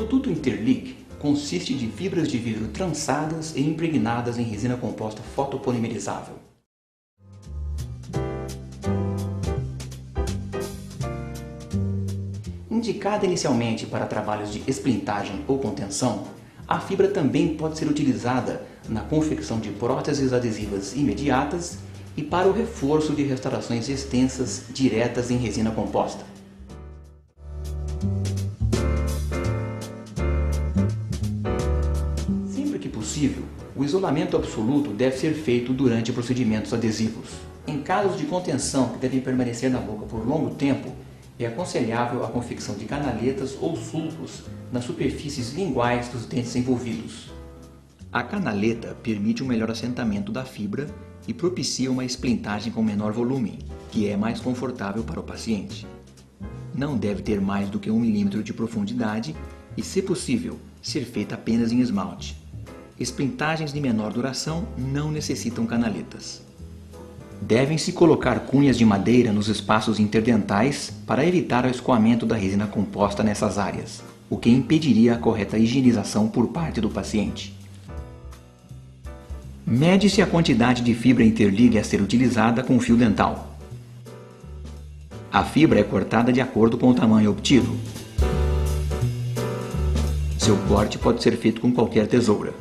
produto Interlig consiste de fibras de vidro trançadas e impregnadas em resina composta fotopolimerizável. Indicada inicialmente para trabalhos de esplintagem ou contenção, a fibra também pode ser utilizada na confecção de próteses adesivas imediatas e para o reforço de restaurações extensas diretas em resina composta. Sempre que possível, o isolamento absoluto deve ser feito durante procedimentos adesivos. Em casos de contenção que devem permanecer na boca por longo tempo, é aconselhável a confecção de canaletas ou sulcos nas superfícies linguais dos dentes envolvidos. A canaleta permite um melhor assentamento da fibra e propicia uma esplintagem com menor volume, que é mais confortável para o paciente. Não deve ter mais do que 1 mm de profundidade e, se possível, ser feita apenas em esmalte. Esplintagens de menor duração não necessitam canaletas. Devem-se colocar cunhas de madeira nos espaços interdentais para evitar o escoamento da resina composta nessas áreas, o que impediria a correta higienização por parte do paciente. Mede-se a quantidade de fibra Interlig a ser utilizada com o fio dental. A fibra é cortada de acordo com o tamanho obtido. Seu corte pode ser feito com qualquer tesoura.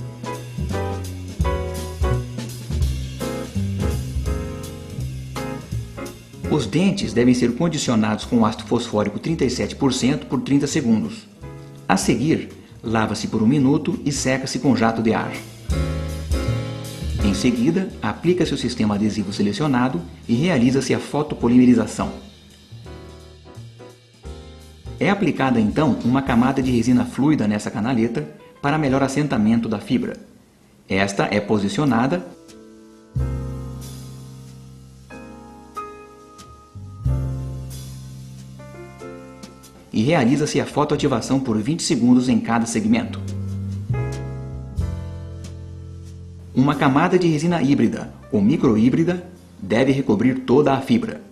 Os dentes devem ser condicionados com ácido fosfórico 37% por 30 segundos. A seguir, lava-se por 1 minuto e seca-se com jato de ar. Em seguida, aplica-se o sistema adesivo selecionado e realiza-se a fotopolimerização. É aplicada então uma camada de resina fluida nessa canaleta para melhor assentamento da fibra. Esta é posicionada e realiza-se a fotoativação por 20 segundos em cada segmento. Uma camada de resina híbrida ou microhíbrida deve recobrir toda a fibra.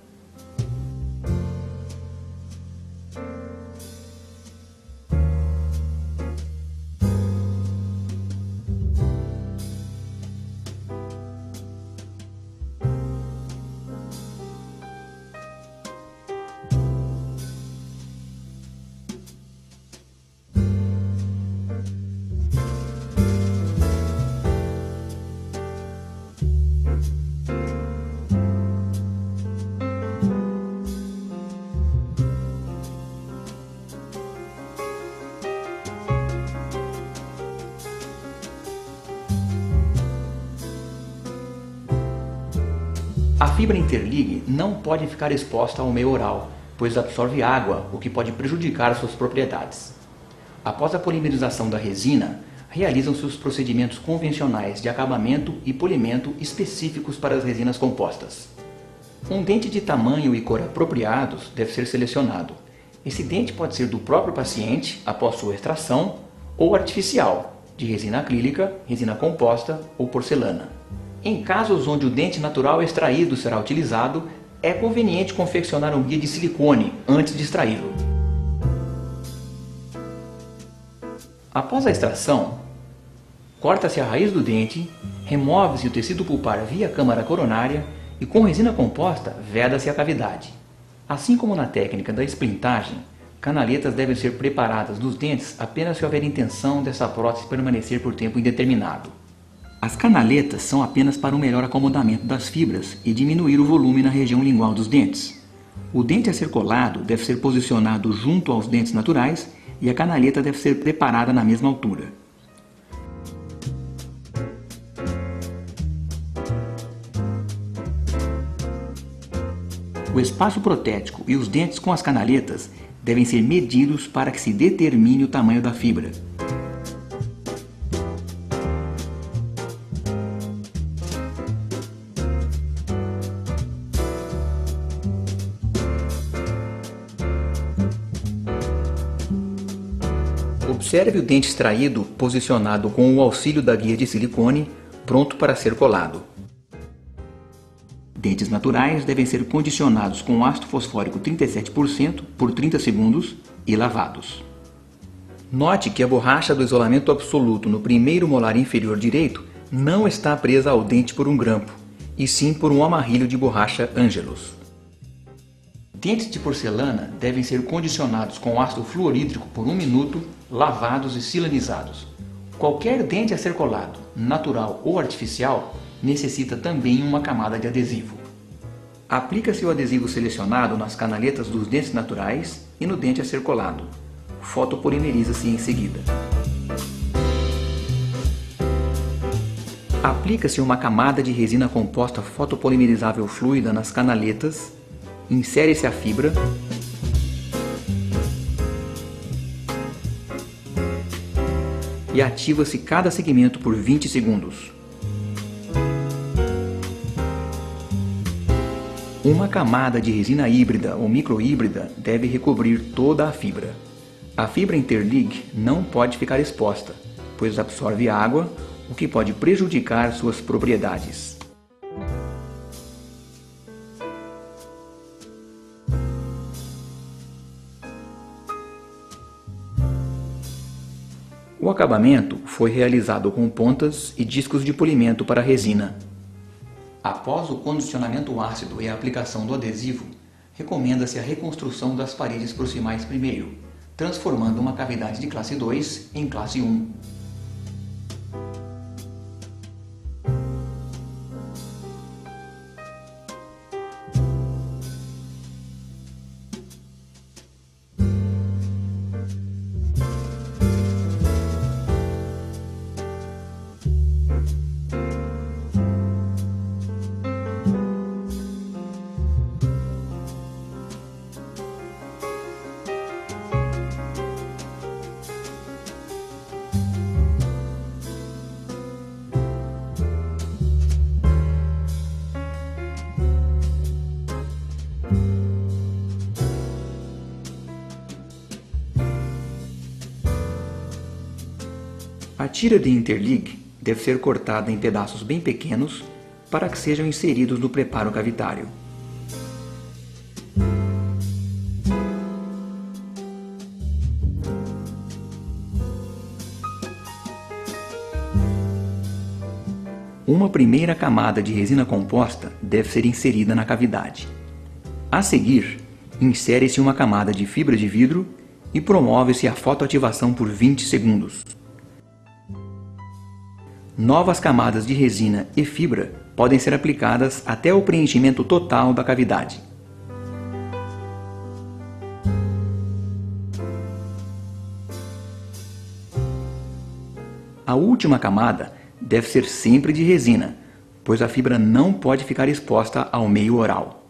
A fibra Interlig não pode ficar exposta ao meio oral, pois absorve água, o que pode prejudicar suas propriedades. Após a polimerização da resina, realizam-se os procedimentos convencionais de acabamento e polimento específicos para as resinas compostas. Um dente de tamanho e cor apropriados deve ser selecionado. Esse dente pode ser do próprio paciente após sua extração ou artificial, de resina acrílica, resina composta ou porcelana. Em casos onde o dente natural extraído será utilizado, é conveniente confeccionar um guia de silicone antes de extraí-lo. Após a extração, corta-se a raiz do dente, remove-se o tecido pulpar via câmara coronária e com resina composta veda-se a cavidade. Assim como na técnica da esplintagem, canaletas devem ser preparadas nos dentes apenas se houver intenção dessa prótese permanecer por tempo indeterminado. As canaletas são apenas para um melhor acomodamento das fibras e diminuir o volume na região lingual dos dentes. O dente a ser colado deve ser posicionado junto aos dentes naturais e a canaleta deve ser preparada na mesma altura. O espaço protético e os dentes com as canaletas devem ser medidos para que se determine o tamanho da fibra. Observe o dente extraído posicionado com o auxílio da guia de silicone, pronto para ser colado. Dentes naturais devem ser condicionados com ácido fosfórico 37% por 30 segundos e lavados. Note que a borracha do isolamento absoluto no primeiro molar inferior direito não está presa ao dente por um grampo, e sim por um amarrilho de borracha Angelus. Dentes de porcelana devem ser condicionados com ácido fluorídrico por 1 minuto, lavados e silanizados. Qualquer dente a ser colado, natural ou artificial, necessita também uma camada de adesivo. Aplica-se o adesivo selecionado nas canaletas dos dentes naturais e no dente a ser colado. Fotopolimeriza-se em seguida. Aplica-se uma camada de resina composta fotopolimerizável fluida nas canaletas, insere-se a fibra e ativa-se cada segmento por 20 segundos. Uma camada de resina híbrida ou microhíbrida deve recobrir toda a fibra. A fibra Interlig não pode ficar exposta, pois absorve água, o que pode prejudicar suas propriedades. O acabamento foi realizado com pontas e discos de polimento para resina. Após o condicionamento ácido e a aplicação do adesivo, recomenda-se a reconstrução das paredes proximais primeiro, transformando uma cavidade de classe 2 em classe 1. A tira de Interlig deve ser cortada em pedaços bem pequenos para que sejam inseridos no preparo cavitário. Uma primeira camada de resina composta deve ser inserida na cavidade. A seguir, insere-se uma camada de fibra de vidro e promove-se a fotoativação por 20 segundos. Novas camadas de resina e fibra podem ser aplicadas até o preenchimento total da cavidade. A última camada deve ser sempre de resina, pois a fibra não pode ficar exposta ao meio oral.